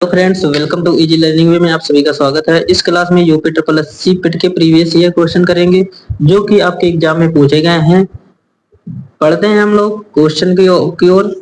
तो friends, welcome to easy learning way में आप सभी का स्वागत है। इस क्लास में UP triple S C PET के प्रीवियस ईयर क्वेश्चन करेंगे जो कि आपके एग्जाम में पूछे गए हैं। पढ़ते हैं हम लोग क्वेश्चन की ओर।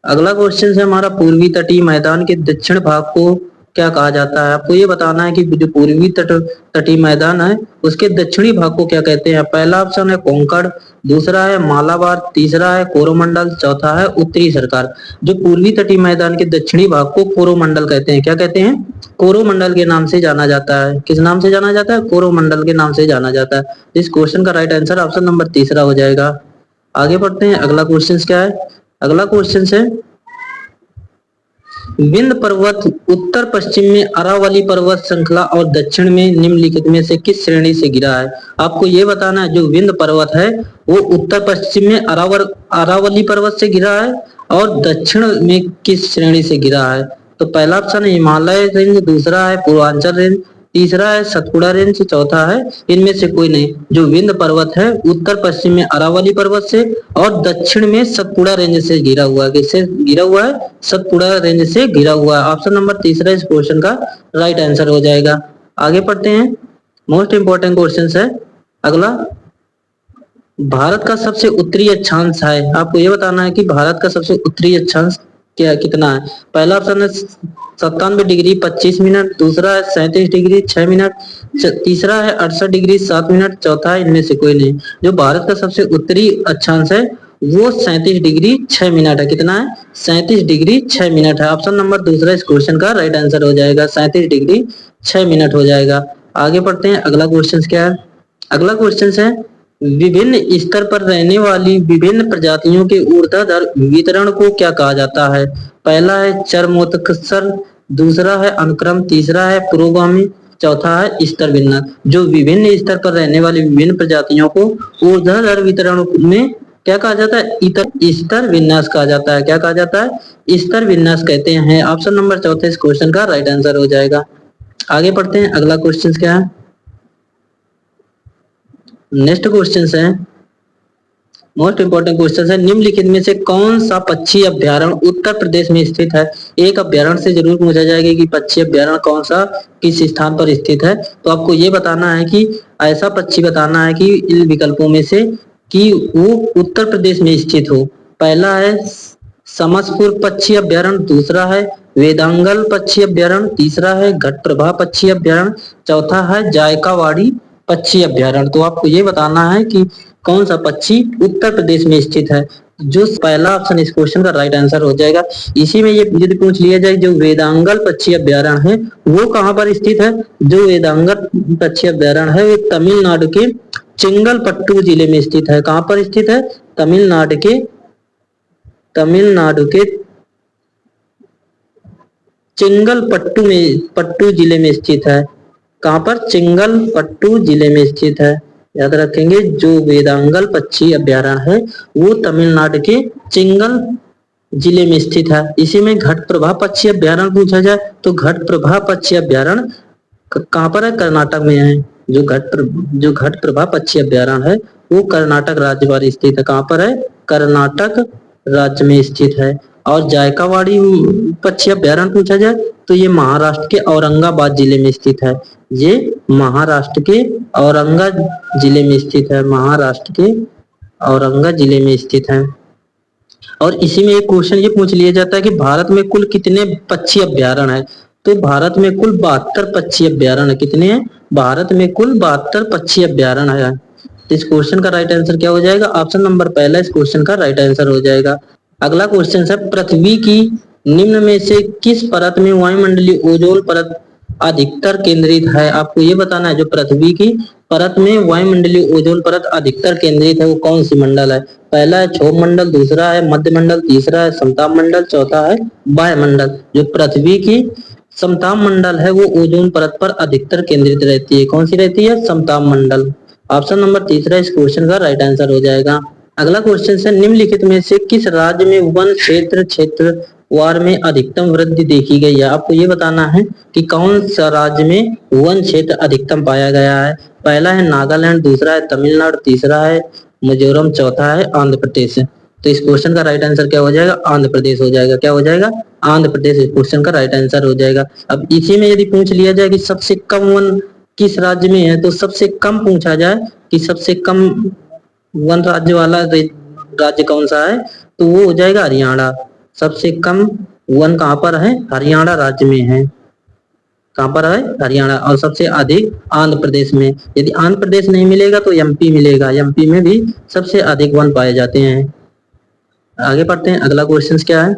अगला क्वेश्चन है हमारा, पूर्वी तटीय मैदान के दक्षिण भाग को क्या कहा जाता है। आपको ये बताना है कि जो पूर्वी तटीय मैदान है उसके दक्षिणी भाग को क्या कहते हैं। पहला ऑप्शन है कोंकण, दूसरा है मालाबार, तीसरा है कोरोमंडल, चौथा है उत्तरी सरकार। जो पूर्वी तटीय मैदान के दक्षिणी भाग को कोरोमंडल कहते हैं। क्या कहते हैं? कोरोमंडल के नाम से जाना जाता है। किस नाम से जाना जाता है? कोरोमंडल के नाम से जाना जाता है। इस क्वेश्चन का राइट आंसर ऑप्शन नंबर तीसरा हो जाएगा। आगे बढ़ते हैं। अगला क्वेश्चन क्या है? अगला क्वेश्चन है, विंध्य पर्वत उत्तर पश्चिम में अरावली पर्वत श्रृंखला और दक्षिण में निम्नलिखित में से किस श्रेणी से घिरा है। आपको ये बताना है जो विंध्य पर्वत है वो उत्तर पश्चिम में अरावली पर्वत से घिरा है और दक्षिण में किस श्रेणी से घिरा है। तो पहला ऑप्शन है हिमालय रेंज, दूसरा है पूर्वांचल रेंज, तीसरा है सतपुड़ा रेंज, चौथा है इनमें से कोई नहीं। जो विंध्य पर्वत है उत्तर पश्चिम में अरावली पर्वत से और दक्षिण में सतपुड़ा रेंज से घिरा हुआ है। किससे घिरा हुआ है? सतपुड़ा रेंज से घिरा हुआ है। ऑप्शन नंबर तीसरा इस क्वेश्चन का राइट आंसर हो जाएगा। आगे पढ़ते हैं। मोस्ट इंपोर्टेंट क्वेश्चन है अगला, भारत का सबसे उत्तरी अक्षांश है। आपको यह बताना है कि भारत का सबसे उत्तरी अक्षांश क्या कितना है। पहला ऑप्शन है 97 डिग्री 25 मिनट, दूसरा है 37 डिग्री 6 मिनट, तीसरा है 68 डिग्री 7 मिनट, चौथा है इनमें से कोई नहीं। जो भारत का सबसे उत्तरी अक्षांश है वो 37 डिग्री 6 मिनट है। कितना है? 37 डिग्री 6 मिनट है। ऑप्शन नंबर दूसरा इस क्वेश्चन का राइट आंसर हो जाएगा। 37 डिग्री 6 मिनट हो जाएगा। आगे पढ़ते हैं। अगला क्वेश्चन क्या है? अगला क्वेश्चन है, विभिन्न स्तर पर रहने वाली विभिन्न प्रजातियों के ऊर्ध्वाधर वितरण को क्या कहा जाता है। पहला है चरमोत्कर्षण, दूसरा है अनुक्रम, तीसरा है पुरोगामी, चौथा है स्तर विन्यास। जो विभिन्न स्तर पर रहने वाली विभिन्न प्रजातियों को ऊर्ध्वाधर वितरण में क्या कहा जाता है? स्तर विन्यास कहा जाता है। क्या कहा जाता है? स्तर विन्यास कहते हैं। ऑप्शन नंबर चौथा इस क्वेश्चन का राइट आंसर हो जाएगा। आगे पढ़ते हैं। अगला क्वेश्चन क्या है? नेक्स्ट क्वेश्चन है मोस्ट इंपोर्टेंट क्वेश्चन है, निम्नलिखित में से कौन सा पक्षी अभ्यारण्य उत्तर प्रदेश में स्थित है। एक अभ्यारण्य से जरूर पूछा जाएगा कि पक्षी अभ्यारण्य कौन सा किस स्थान पर स्थित है। तो आपको ये बताना है कि ऐसा पक्षी बताना है कि इन विकल्पों में से कि वो उत्तर प्रदेश में स्थित हो। पहला है समसपुर पक्षी अभ्यारण्य, दूसरा है वेदांगल पक्षी अभ्यारण्य, तीसरा है घटप्रभा पक्षी अभ्यारण्य, चौथा है जायकावाड़ी पक्षी अभ्यारण्य। तो आपको ये बताना है कि कौन सा पक्षी उत्तर प्रदेश में स्थित है। जो पहला ऑप्शन इस क्वेश्चन का राइट आंसर हो जाएगा। इसी में ये यदि पूछ लिया जाए जो वेदांगल पक्षी अभ्यारण्य है वो कहाँ पर स्थित है। जो वेदांगल पक्षी अभ्यारण्य है वो तमिलनाडु के चेंगलपट्टू जिले में स्थित है। कहाँ पर स्थित है? तमिलनाडु के पट्टू जिले में स्थित है। कहाँ पर? चेंगलपट्टू जिले में स्थित है। याद रखेंगे जो वेदांगल पक्षी अभ्यारण्य है वो तमिलनाडु के चेंगल जिले में स्थित है। इसी में घटप्रभा पक्षी अभ्यारण्य पूछा जाए तो घटप्रभा पक्षी अभ्यारण्य कहाँ पर है? कर्नाटक में है। जो घटप्रभा पक्षी अभ्यारण्य है वो कर्नाटक राज्य पर स्थित है। कहाँ पर है? कर्नाटक राज्य में स्थित है। और जायकावाड़ी पक्षी अभ्यारण्य पूछा जाए तो ये महाराष्ट्र के औरंगाबाद जिले में स्थित है। ये महाराष्ट्र के औरंगा जिले में स्थित है। महाराष्ट्र के औरंगा जिले में स्थित है। और इसी में एक क्वेश्चन ये पूछ लिया जाता है कि भारत में कुल कितने पक्षी अभ्यारण्य है। तो भारत में कुल 72 पक्षी अभ्यारण्य। कितने हैं? भारत में कुल 72 पक्षी अभ्यारण्य है। इस क्वेश्चन का राइट आंसर क्या हो जाएगा? ऑप्शन नंबर पहला इस क्वेश्चन का राइट आंसर हो जाएगा। अगला क्वेश्चन है, पृथ्वी की निम्न में से किस परत में वायुमंडलीय ओजोन परत अधिकतर केंद्रित है। आपको ये बताना है जो पृथ्वी की परत में वायुमंडलीय ओजोन परत अधिकतर केंद्रित है वो कौन सी मंडल है। पहला है क्षोभ मंडल, दूसरा है मध्य मंडल, तीसरा है समताप मंडल, चौथा है वायुमंडल। जो पृथ्वी की समताप मंडल है वो ओजोन परत पर अधिकतर केंद्रित रहती है। कौन सी रहती है? समताप मंडल। ऑप्शन नंबर तीसरा इस क्वेश्चन का राइट आंसर हो जाएगा। अगला क्वेश्चन है, निम्नलिखित में से किस राज्य में वन क्षेत्रवार में अधिकतम वृद्धि देखी गई है। आपको ये बताना है कि कौन सा राज्य में वन क्षेत्र अधिकतम पाया गया है। पहला है नागालैंड, दूसरा है तमिलनाडु, तीसरा है मिजोरम, चौथा है आंध्र प्रदेश। तो इस क्वेश्चन का राइट आंसर क्या हो जाएगा? आंध्र प्रदेश हो जाएगा। क्या हो जाएगा? आंध्र प्रदेश इस क्वेश्चन का राइट आंसर हो जाएगा। अब इसी में यदि पूछ लिया जाए कि सबसे कम वन किस राज्य में है, तो सबसे कम पूछा जाए कि सबसे कम वन राज्य वाला राज्य कौन सा है, तो वो हो जाएगा हरियाणा। सबसे कम वन कहाँ पर है? हरियाणा राज्य में है। कहाँ पर है? हरियाणा। और सबसे अधिक आंध्र प्रदेश में। यदि आंध्र प्रदेश नहीं मिलेगा तो एमपी मिलेगा। एमपी में भी सबसे अधिक वन पाए जाते हैं। आगे पढ़ते हैं, अगला क्वेश्चन क्या है?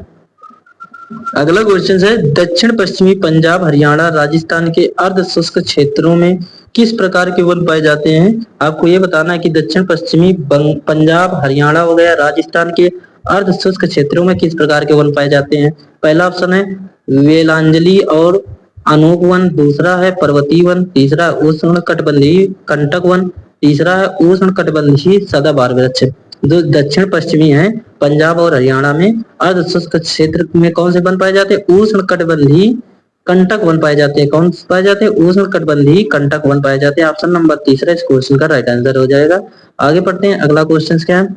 अगला क्वेश्चन है दक्षिण पश्चिमी पंजाब, हरियाणा, राजस्थान के अर्ध शुष्क क्षेत्रों में किस प्रकार के वन पाए जाते हैं? आपको ये बताना है कि दक्षिण पश्चिमी पंजाब, हरियाणा हो गया, राजस्थान के अर्ध शुष्क क्षेत्रों में किस प्रकार के वन पाए जाते हैं? पहला ऑप्शन है वेलांजलि और अनोख वन, दूसरा है पर्वतीय वन, तीसरा उष्ण कटिबंधीय कंटक वन, तीसरा है उष्ण कटिबंधीय सदाबहार वृक्ष। जो दक्षिण पश्चिमी है पंजाब और हरियाणा में अर्ध शुष्क क्षेत्र में कौन से वन पाए जाते हैं? उष्ण कटिबंधीय कंटक वन पाए जाते हैं। कौन पाए जाते हैं? उष्ण कटिबंधीय कंटक वन पाए जाते हैं। ऑप्शन नंबर तीसरा इस क्वेश्चन का राइट आंसर हो जाएगा। आगे पढ़ते हैं, अगला क्वेश्चन क्या है?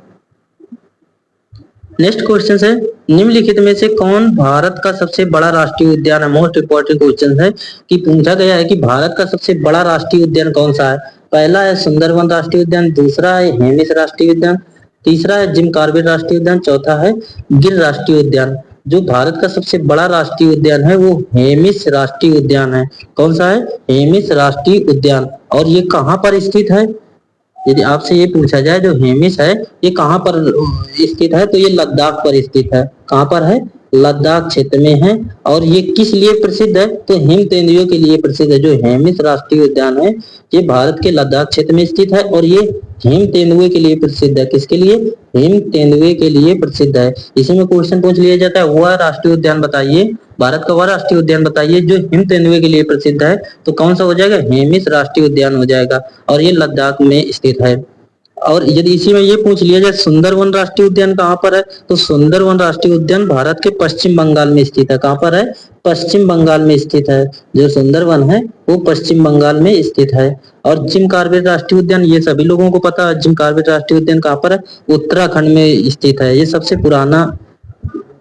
नेक्स्ट क्वेश्चन है निम्नलिखित में से कौन भारत का सबसे बड़ा राष्ट्रीय उद्यान है? मोस्ट इंपोर्टेंट क्वेश्चन है कि पूछा गया है कि भारत का सबसे बड़ा राष्ट्रीय उद्यान कौन सा है? पहला है सुंदरवन राष्ट्रीय उद्यान, दूसरा है हेमिस राष्ट्रीय उद्यान, तीसरा है जिम कॉर्बेट राष्ट्रीय उद्यान, चौथा है गिर राष्ट्रीय उद्यान। जो भारत का सबसे बड़ा राष्ट्रीय उद्यान है वो हेमिस राष्ट्रीय उद्यान है। कौन सा है? हेमिस राष्ट्रीय उद्यान। और ये कहाँ पर स्थित है? यदि आपसे ये पूछा जाए जो हेमिस है ये कहाँ पर स्थित है, तो ये लद्दाख पर स्थित है। कहाँ पर है? लद्दाख क्षेत्र में है। और ये किस लिए प्रसिद्ध है? तो हिम तेंदुओं के लिए प्रसिद्ध है। जो हेमिस राष्ट्रीय उद्यान है ये भारत के लद्दाख क्षेत्र में स्थित है और ये हिम तेंदुए के लिए प्रसिद्ध है। किसके लिए? हिम तेंदुए के लिए प्रसिद्ध है। इसी में क्वेश्चन पूछ लिया जाता है वह राष्ट्रीय उद्यान बताइए, भारत का वह राष्ट्रीय उद्यान बताइए जो हिम तेंदुए के लिए प्रसिद्ध है, तो कौन सा हो जाएगा? हेमिस राष्ट्रीय उद्यान हो जाएगा और ये लद्दाख में स्थित है। और यदि इसी में ये पूछ लिया जाए सुंदरवन राष्ट्रीय उद्यान कहाँ पर है, तो सुंदरवन राष्ट्रीय उद्यान भारत के पश्चिम बंगाल में स्थित है। कहाँ पर है? पश्चिम बंगाल में स्थित है। जो सुंदरवन है वो पश्चिम बंगाल में स्थित है। और जिम कॉर्बेट राष्ट्रीय उद्यान ये सभी लोगों को पता है। जिम कॉर्बेट राष्ट्रीय उद्यान कहाँ पर है? उत्तराखंड में स्थित है। ये सबसे पुराना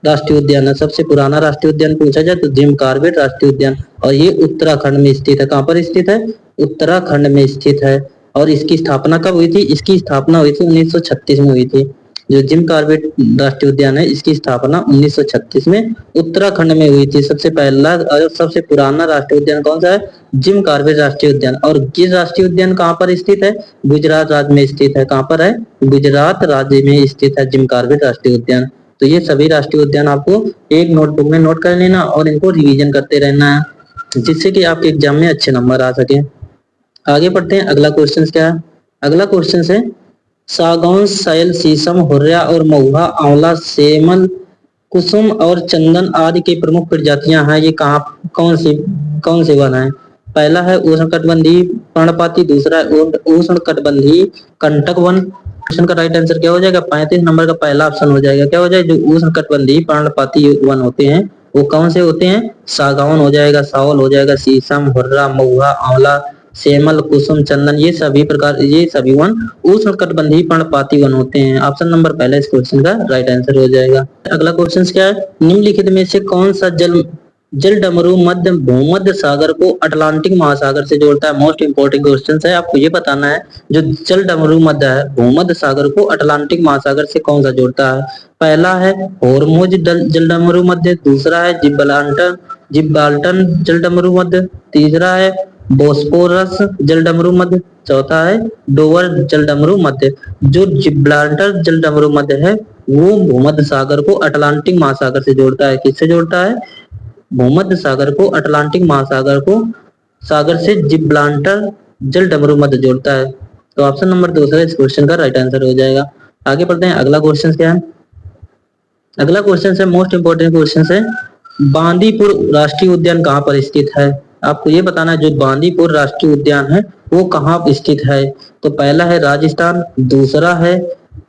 राष्ट्रीय उद्यान है। सबसे पुराना राष्ट्रीय उद्यान पूछा जाए तो जिम कॉर्बेट राष्ट्रीय उद्यान, और ये उत्तराखंड में स्थित है। कहाँ पर स्थित है? उत्तराखंड में स्थित है। और इसकी स्थापना कब हुई थी? इसकी स्थापना हुई थी 1936 में हुई थी। जो जिम कॉर्बेट राष्ट्रीय उद्यान है इसकी स्थापना 1936 में उत्तराखंड में हुई थी। सबसे पहला और सबसे पुराना राष्ट्रीय उद्यान कौन सा है? जिम कॉर्बेट राष्ट्रीय उद्यान। और गिर राष्ट्रीय उद्यान कहाँ पर स्थित है? गुजरात राज्य में स्थित है। कहाँ पर है? गुजरात राज्य में स्थित है जिम कॉर्बेट राष्ट्रीय उद्यान। तो ये सभी राष्ट्रीय उद्यान आपको एक नोटबुक में नोट कर लेना और इनको रिवीजन करते रहना है जिससे कि आपके एग्जाम में अच्छे नंबर आ सके। आगे पढ़ते हैं, अगला क्वेश्चन क्या है? अगला क्वेश्चन है सागौन, सैल, शीशम, हुर्रा और महुआ, आंवला, सेमल, कुसुम और चंदन आदि की प्रमुख प्रजातियां हैं। ये कहाँ कौन से वन है? पहला है उष्णकटिबंधीय पर्णपाती, दूसरा है उष्णकटिबंधीय कंटक वन। क्वेश्चन का राइट आंसर क्या हो जाएगा? 35 नंबर का पहला ऑप्शन हो जाएगा। क्या हो जाएगा? जो उष्णकटिबंधीय पर्णपाती वन होते हैं वो कौन से होते हैं? सागौन हो जाएगा, सावल हो जाएगा, शीशम, हुर्रा, महुआ, आंवला, सेमल, कुसुम, चंदन, ये सभी वन उष्णकटिबंधीय पर्णपाती वन होते हैं। ऑप्शन नंबर पहला इस क्वेश्चन का राइट आंसर हो जाएगा। अगला क्वेश्चन क्या है? निम्नलिखित में से कौन सा जल डमरू मध्य भूमध्य सागर को अटलांटिक महासागर से जोड़ता है? मोस्ट इंपोर्टेंट क्वेश्चन है, आपको ये बताना है जो जल डमरू मध्य है भूमध्य सागर को अटलांटिक महासागर से कौन सा जोड़ता है? पहला है हॉर्मुज जल डमरू मध्य, दूसरा है जिब्राल्टर जल डमरू मध्य, तीसरा है बोस्पोरस जल डमरू मध्य, चौथा है डोवर जल डमरू मध्य। जो जिब्राल्टर जल डमरू मध्य है वो भूमध्य सागर को अटलांटिक महासागर से जोड़ता है। किससे जोड़ता है? भूमध्य सागर को अटलांटिक महासागर को सागर से जिब्राल्टर जल डमरू मध्य जोड़ता है। तो ऑप्शन नंबर दूसरा इस क्वेश्चन का राइट आंसर हो जाएगा। आगे बढ़ते हैं, अगला क्वेश्चन क्या है? अगला क्वेश्चन है मोस्ट इंपोर्टेंट क्वेश्चन है बांदीपुर राष्ट्रीय उद्यान कहाँ पर स्थित है? आपको ये बताना है जो बांदीपुर राष्ट्रीय उद्यान है वो कहाँ स्थित है। तो पहला है राजस्थान, दूसरा है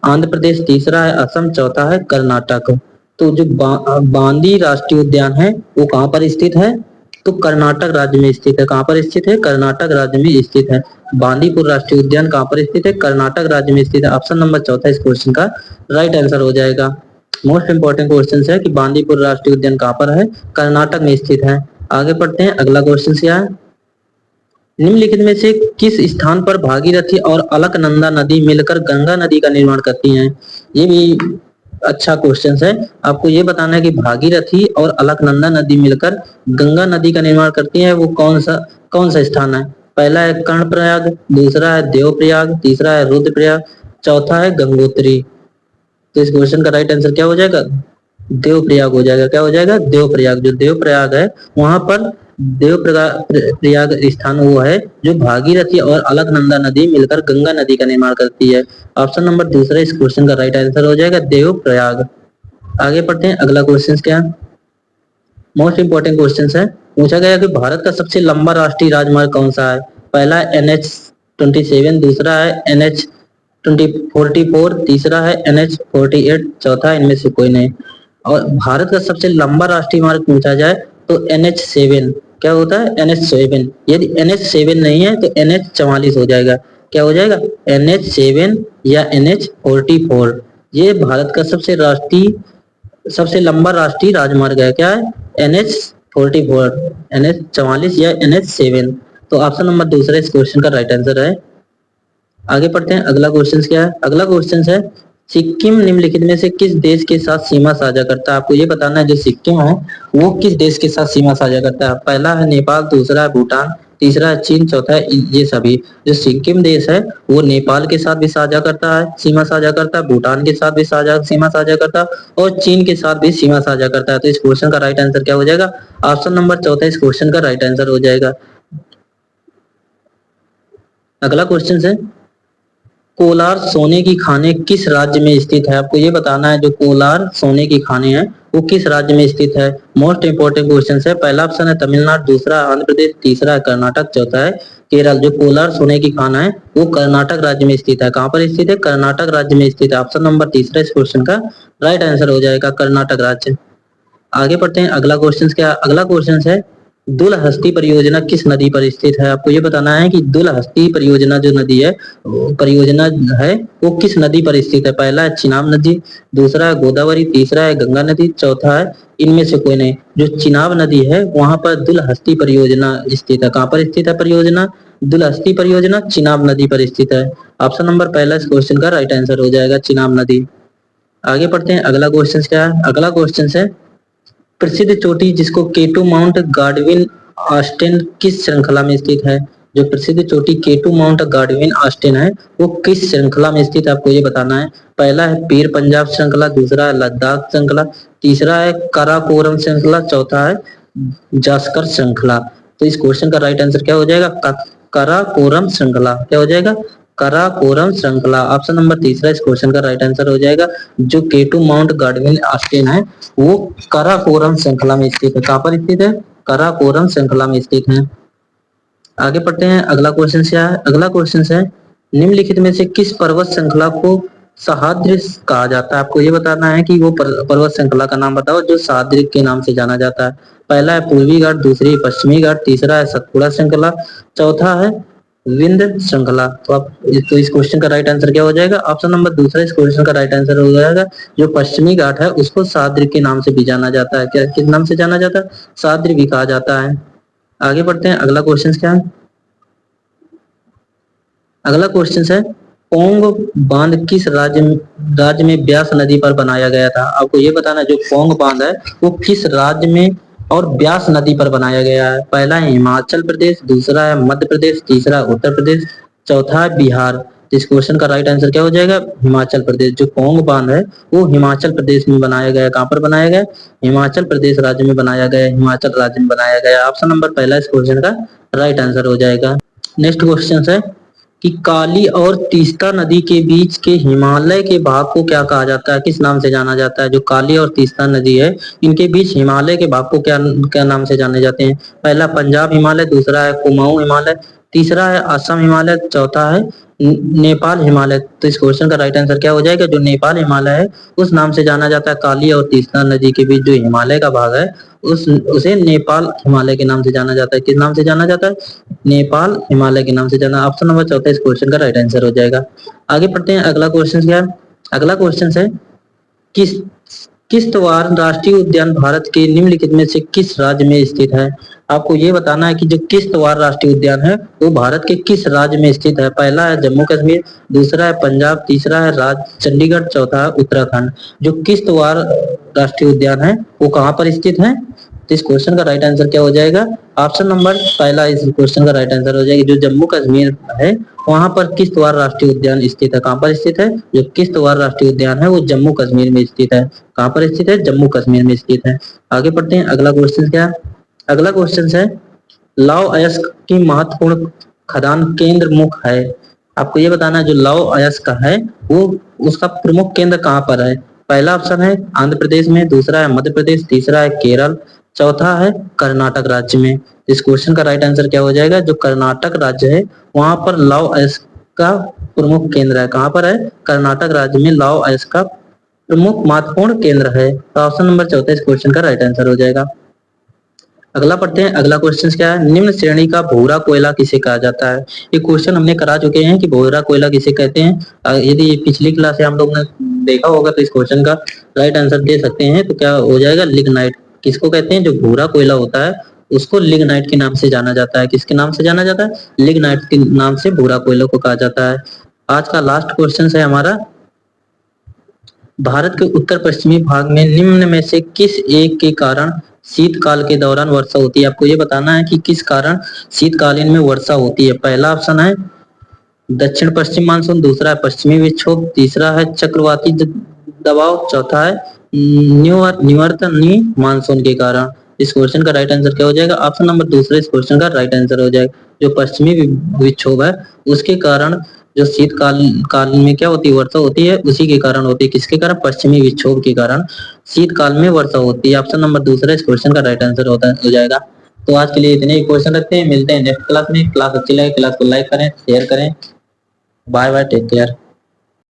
आंध्र प्रदेश, तीसरा है असम, चौथा है कर्नाटक। तो जो बांदी राष्ट्रीय उद्यान है वो कहाँ पर स्थित है? तो कर्नाटक राज्य में स्थित है। कहाँ पर स्थित है? कर्नाटक राज्य में स्थित है। बांदीपुर राष्ट्रीय उद्यान कहाँ पर स्थित है? कर्नाटक राज्य में स्थित है। ऑप्शन नंबर चौथा इस क्वेश्चन का राइट आंसर हो जाएगा। मोस्ट इंपोर्टेंट क्वेश्चन है कि बांदीपुर राष्ट्रीय उद्यान कहाँ पर है? कर्नाटक में स्थित है। आगे पढ़ते हैं, अगला क्वेश्चन क्या है? निम्नलिखित में से किस स्थान पर भागीरथी और अलकनंदा नदी मिलकर गंगा नदी का निर्माण करती हैं? ये भी अच्छा क्वेश्चन है। आपको ये बताना है कि भागीरथी और अलकनंदा नदी मिलकर गंगा नदी का निर्माण करती है, वो कौन सा स्थान है? पहला है कर्णप्रयाग, दूसरा है देवप्रयाग, तीसरा है रुद्रप्रयाग, चौथा है गंगोत्री। तो इस क्वेश्चन का राइट आंसर क्या हो जाएगा? देवप्रयाग हो जाएगा। क्या हो जाएगा? देवप्रयाग। जो देवप्रयाग है वहां पर देवप्रयाग स्थान वो है जो भागीरथी और अलकनंदा नदी मिलकर गंगा नदी का निर्माण करती है। ऑप्शन नंबर दूसरा इस क्वेश्चन का राइट आंसर हो जाएगा देवप्रयाग। आगे पढ़ते हैं, अगला क्वेश्चन क्या है? मोस्ट इंपोर्टेंट क्वेश्चन है। पूछा गया कि भारत का सबसे लंबा राष्ट्रीय राजमार्ग कौन सा है? पहला है NH-27, दूसरा है NH-44, तीसरा है NH-48, चौथा इनमें से कोई नहीं। और भारत का सबसे लंबा राष्ट्रीय मार्ग पूछा जाए तो NH-7। क्या होता है? NH-7। यदि NH-7 नहीं है तो NH-44 हो जाएगा। क्या हो जाएगा? NH-7 या NH-44। ये भारत का सबसे लंबा राष्ट्रीय राजमार्ग है। क्या है? NH-44, NH-44 या NH-7। तो ऑप्शन नंबर दूसरा इस क्वेश्चन का राइट आंसर है। आगे पढ़ते हैं, अगला क्वेश्चन क्या है? अगला क्वेश्चन है, सिक्किम निम्नलिखित में से किस देश के साथ सीमा साझा करता है? आपको ये बताना है जो सिक्किम है वो किस देश के साथ सीमा साझा करता है। पहला है नेपाल, दूसरा है भूटान, तीसरा है चीन, चौथा है ये सभी। जो सिक्किम देश है वो नेपाल के साथ भी साझा करता है, सीमा साझा करता है, भूटान के साथ भी सीमा साझा करता है और चीन के साथ भी सीमा साझा करता है। तो इस क्वेश्चन का राइट आंसर क्या हो जाएगा? ऑप्शन नंबर चौथा इस क्वेश्चन का राइट आंसर हो जाएगा। अगला क्वेश्चन है, कोलार सोने की खाने किस राज्य में स्थित है? आपको ये बताना है जो कोलार सोने की खाने हैं वो किस राज्य में स्थित है। मोस्ट इंपोर्टेंट क्वेश्चन है। पहला ऑप्शन है तमिलनाडु, दूसरा आंध्र प्रदेश, तीसरा है कर्नाटक, चौथा है केरल। जो कोलार सोने की खाना है वो कर्नाटक राज्य में स्थित है। कहाँ पर स्थित है? कर्नाटक राज्य में स्थित है। ऑप्शन नंबर तीसरा इस क्वेश्चन का राइट आंसर हो जाएगा कर्नाटक राज्य। आगे बढ़ते हैं, अगला क्वेश्चन क्या? अगला क्वेश्चन है, दुलहस्ती परियोजना किस नदी पर स्थित है? आपको ये बताना है कि दुलहस्ती परियोजना जो नदी है परियोजना है वो किस नदी पर स्थित है। पहला है चिनाब नदी, दूसरा है गोदावरी, तीसरा है गंगा नदी, चौथा है इनमें से कोई नहीं। जो चिनाब नदी है वहां पर दुलहस्ती परियोजना स्थित है। कहाँ पर स्थित है परियोजना? दुलहस्ती परियोजना चिनाब नदी पर स्थित है। ऑप्शन नंबर पहला इस क्वेश्चन का राइट आंसर हो जाएगा चिनाब नदी। आगे बढ़ते हैं, अगला क्वेश्चन क्या है? अगला क्वेश्चन है, प्रसिद्ध चोटी जिसको केटू माउंट गार्डविन ऑस्टिन किस श्रृंखला में स्थित है? जो प्रसिद्ध चोटी केटू माउंट गार्डविन ऑस्टिन है वो किस श्रृंखला में स्थित है? आपको ये बताना है। पहला है पीर पंजाब श्रृंखला, दूसरा है लद्दाख श्रृंखला, तीसरा है काराकोरम श्रृंखला, चौथा है जास्कर श्रृंखला। तो इस क्वेश्चन का राइट आंसर क्या हो जाएगा? काराकोरम श्रृंखला। क्या हो जाएगा? काराकोरम श्रृंखला। ऑप्शन नंबर तीसरा इस क्वेश्चन का राइट आंसर हो जाएगा। जो केटू माउंट गार्डविन ऑस्टिन है वो काराकोरम श्रृंखला में स्थित है। कहाँ पर स्थित है? काराकोरम श्रृंखला में स्थित है। आगे पढ़ते हैं, अगला क्वेश्चन क्या है? अगला क्वेश्चन है, निम्नलिखित में से किस पर्वत श्रृंखला को सह्याद्री कहा जाता है? आपको ये बताना है कि वो पर्वत श्रृंखला का नाम बताओ जो सह्याद्री के नाम से जाना जाता है। पहला है पूर्वी घाट, दूसरी पश्चिमी घाट, तीसरा है सतपुड़ा श्रृंखला, चौथा है विंध्य श्रृंखला। तो इस क्वेश्चन का राइट आंसर क्या हो जाएगा? ऑप्शन नंबर दूसरा इस क्वेश्चन का राइट आंसर हो जाएगा। जो पश्चिमी घाट है उसको सह्याद्री के नाम से भी जाना जाता है। क्या किस नाम से जाना जाता है? सह्याद्री भी कहा जाता है। आगे बढ़ते हैं, अगला क्वेश्चन क्या है? अगला क्वेश्चन है, पोंग बांध किस राज्य में ब्यास नदी पर बनाया गया था? आपको ये बताना जो पोंग बांध है वो किस राज्य में और ब्यास नदी पर बनाया गया है। पहला है हिमाचल प्रदेश, दूसरा है मध्य प्रदेश, तीसरा है उत्तर प्रदेश, चौथा है बिहार। तो इस क्वेश्चन का राइट आंसर क्या हो जाएगा? हिमाचल प्रदेश। जो पोंग बांध है वो हिमाचल प्रदेश में बनाया गया है। कहाँ पर बनाया गया? हिमाचल प्रदेश राज्य में बनाया गया, हिमाचल राज्य में बनाया गया। ऑप्शन नंबर पहला इस क्वेश्चन का राइट आंसर हो जाएगा। नेक्स्ट क्वेश्चन है कि काली और तीस्ता नदी के बीच के हिमालय के भाग को क्या कहा जाता है? किस नाम से जाना जाता है? जो काली और तीस्ता नदी है इनके बीच हिमालय के भाग को क्या क्या नाम से जाने जाते हैं? पहला पंजाब हिमालय, दूसरा है कुमाऊं हिमालय, तीसरा है असम हिमालय, चौथा है नेपाल हिमालय। तो इस क्वेश्चन का राइट आंसर क्या हो जाएगा? जो नेपाल हिमालय है उस नाम से जाना जाता है। काली और तीस्ता नदी के बीच जो हिमालय का भाग है उसे नेपाल हिमालय के नाम से जाना जाता है। किस नाम से जाना जाता है? नेपाल हिमालय के नाम से जाना। ऑप्शन नंबर चौथा इस क्वेश्चन का राइट आंसर हो जाएगा। आगे पढ़ते हैं, अगला क्वेश्चन क्या है? अगला क्वेश्चन है, किस किश्तवाड़ राष्ट्रीय उद्यान भारत के निम्नलिखित में से किस राज्य में स्थित है? आपको ये बताना है कि जो किश्तवाड़ राष्ट्रीय उद्यान है वो भारत के किस राज्य में स्थित है। पहला है जम्मू कश्मीर, दूसरा है पंजाब, तीसरा है राज्य चंडीगढ़, चौथा है उत्तराखंड। जो किश्तवाड़ राष्ट्रीय उद्यान है वो कहाँ पर स्थित है? तो इस क्वेश्चन का राइट आंसर क्या हो जाएगा? ऑप्शन नंबर पहला इस क्वेश्चन का राइट आंसर हो जाएगा। जो जम्मू कश्मीर है वहां पर किश्तवाड़ राष्ट्रीय उद्यान स्थित है। कहाँ पर स्थित है? जो किश्तवाड़ राष्ट्रीय उद्यान है वो जम्मू कश्मीर में स्थित है। कहाँ पर स्थित है? जम्मू कश्मीर में स्थित है। आगे पढ़ते हैं, अगला क्वेश्चन क्या है? अगला क्वेश्चन है, लौह अयस्क की महत्वपूर्ण खदान केंद्र मुख है। आपको ये बताना है जो लौह अयस्क है वो उसका प्रमुख केंद्र कहाँ पर है। पहला ऑप्शन है आंध्र प्रदेश में, दूसरा है मध्य प्रदेश, तीसरा है केरल, चौथा है कर्नाटक राज्य में। इस क्वेश्चन का राइट आंसर क्या हो जाएगा? जो कर्नाटक राज्य है वहां पर लौह अयस्क का प्रमुख केंद्र है। कहाँ पर है? कर्नाटक राज्य में लौह अयस्क का प्रमुख महत्वपूर्ण केंद्र है। तो ऑप्शन नंबर चौथा इस क्वेश्चन का राइट आंसर हो जाएगा। अगला पढ़ते हैं, अगला क्वेश्चन क्या है? निम्न श्रेणी का भूरा कोयला किसे कहा जाता है? ये क्वेश्चन हमने करा चुके हैं कि भूरा कोयला किसे कहते हैं। यदि ये पिछली क्लास से हम लोग ने देखा होगा तो इस क्वेश्चन का राइट आंसर दे सकते हैं। तो क्या हो जाएगा? लिग्नाइट। किसको कहते हैं? जो भूरा कोयला होता है उसको लिग्नाइट के नाम से जाना जाता है। किसके नाम से जाना जाता है? लिग्नाइट के नाम से भूरा कोयला को कहा जाता है। आज का लास्ट क्वेश्चन है हमारा, भारत के उत्तर पश्चिमी भाग में निम्न में से किस एक के कारण शीतकाल के दौरान वर्षा होती है? आपको ये बताना है कि किस कारण शीतकालीन में वर्षा होती है। पहला ऑप्शन है दक्षिण पश्चिम मानसून, दूसरा है पश्चिमी विक्षोभ, तीसरा है चक्रवाती दबाव, चौथा है निवर्तनी मानसून के कारण। इस क्वेश्चन का राइट आंसर क्या हो जाएगा? ऑप्शन नंबर दूसरा इस क्वेश्चन का राइट आंसर हो जाएगा। जो पश्चिमी विक्षोभ है उसके कारण जो शीतकाल में क्या होती है? वर्षा होती है, उसी के कारण होती है। किसके कारण? पश्चिमी विक्षोभ के कारण शीतकाल में वर्षा होती है। ऑप्शन नंबर दूसरा इस क्वेश्चन का राइट आंसर हो जाएगा। तो आज के लिए इतने ही क्वेश्चन रखते हैं, मिलते हैं नेक्स्ट क्लास में। क्लास अच्छी लगे क्लास को लाइक करें, शेयर करें। Bye bye, take care.